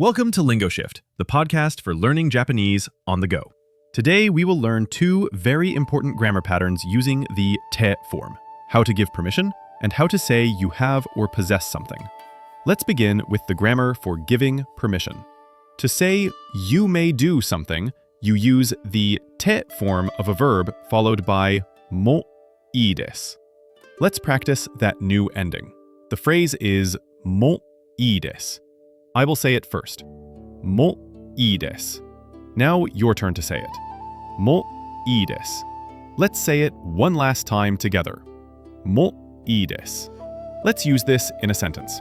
Welcome to LingoShift, the podcast for learning Japanese on the go. Today, we will learn two very important grammar patterns using the te form: how to give permission and how to say you have or possess something. Let's begin with the grammar for giving permission. To say you may do something, you use the te form of a verb followed by moいいです. Let's practice that new ending. The phrase is moいいです. I will say it first. Moいいです. Now your turn to say it. Moいいです. Let's say it one last time together. Moいいです. Let's use this in a sentence.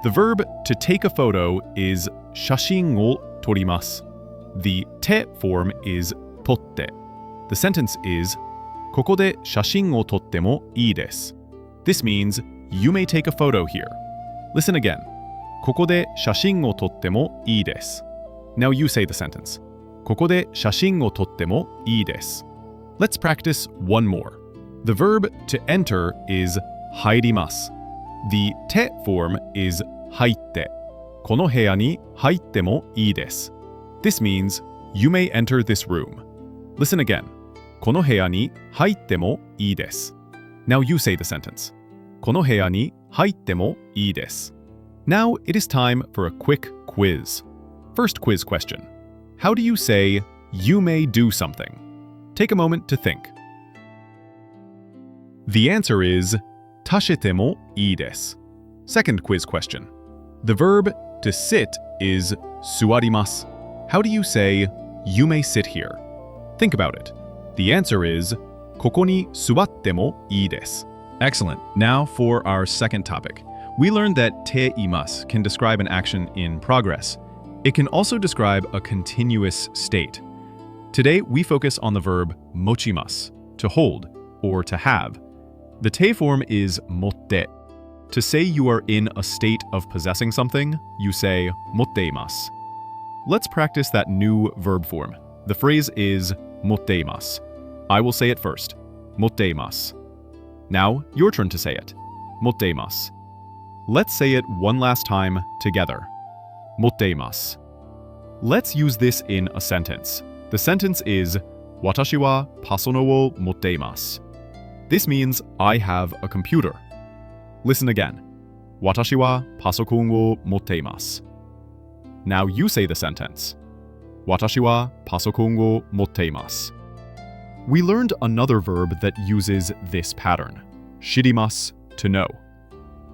The verb to take a photo is 写真を撮ります. The te form is 撮って. The sentence is ここで写真を撮ってもいいです. This means you may take a photo here. Listen again. ここで写真を撮ってもいいです. Now you say the sentence. ここで写真を撮ってもいいです. Let's practice one more. The verb to enter is 入ります. The te form is 入って. この部屋に入ってもいいです. This means you may enter this room. Listen again. この部屋に入ってもいいです. Now you say the sentence. この部屋に入ってもいいです. Now it is time for a quick quiz. First quiz question. How do you say you may do something? Take a moment to think. The answer is 立ててもいいです. Second quiz question. The verb to sit is 座ります. How do you say you may sit here? Think about it. The answer is ここに座ってもいいです. Excellent. Now for our second topic. We learned that ています can describe an action in progress. It can also describe a continuous state. Today, we focus on the verb 持ちます, to hold or to have. The te form is 持って. To say you are in a state of possessing something, you say 持っています. Let's practice that new verb form. The phrase is 持っています. I will say it first. 持っています. Now, your turn to say it. 持っています. Let's say it one last time together. 持っています. Let's use this in a sentence. The sentence is 私はパソコンを持っています. This means I have a computer. Listen again. 私はパソコンを持っています. Now you say the sentence. 私はパソコンを持っています. We learned another verb that uses this pattern. 知ります, to know.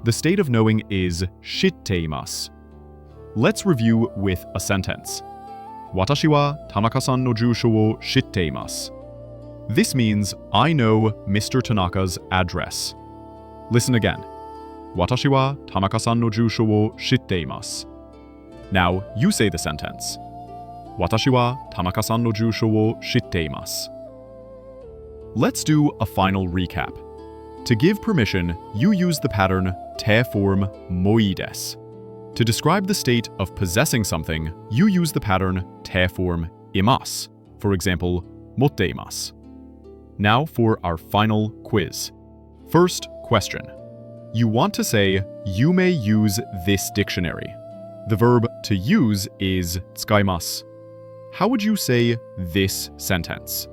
The state of knowing is 知っています. Let's review with a sentence. 私は田中さんの住所を知っています. This means I know Mr. Tanaka's address. Listen again. 私は田中さんの住所を知っています. Now you say the sentence. 私は田中さんの住所を知っています. Let's do a final recap. To give permission, you use the pattern te form もいいです. To describe the state of possessing something, you use the pattern te form います. For example, 持っています. Now for our final quiz. First question. You want to say, you may use this dictionary. The verb to use is 使います. How would you say this sentence?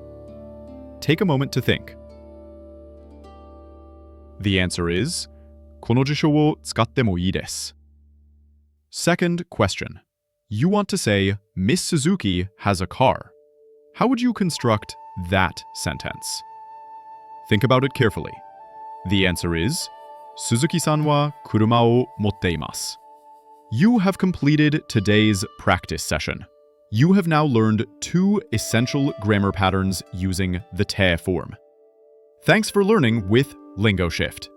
Take a moment to think. The answer is この辞書を使ってもいいです. Second question. You want to say Miss Suzuki has a car. How would you construct that sentence? Think about it carefully. The answer is 鈴木さんは車を持っています. You have completed today's practice session. You have now learned two essential grammar patterns using the te form. Thanks for learning with LingoShift.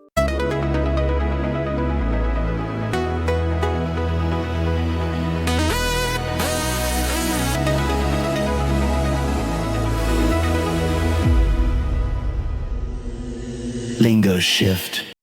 LingoShift.